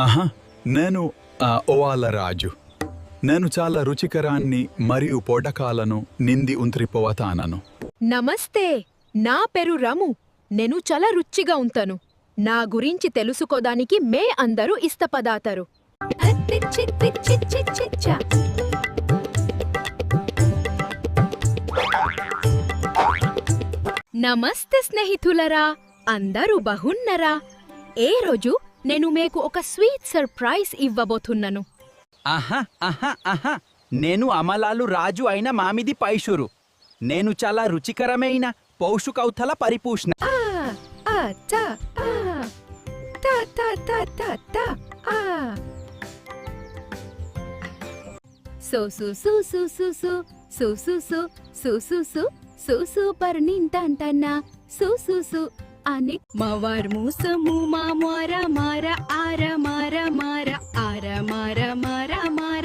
ఆహా, నేను ఓవాల రాజు. నేను చాలా రుచికరాన్ని మరియు పోటకాలను నింది ఉంత్రిపోవతానను. నమస్తే, నా పేరు రము. నేను చాలా రుచిగా ఉంటాను. నా గురించి తెలుసుకోదానికి మే అందరూ ఇష్టపడతారు. నమస్తే స్నేహితులరా, అందరూ బాగున్నారా? ఏ రోజు నేను మీకు ఒక స్వీట్ సర్ప్రైజ్ ఇవ్వబోతున్నాను. ఆహా ఆహా ఆహా నేను అమలాలు రాజు అయిన మామిది పైషురు. నేను చాలా రుచికరమైన పౌషుకౌతల పరిపూష్ణ. ఆ ఆ ట ఆ ట ట ట ట ట ఆ so so so so so so so so so so so so so super నింటంటన్నా సో సో సో అని మవర్ మూసము మామార మార ఆర మార మార ఆర మార మార మార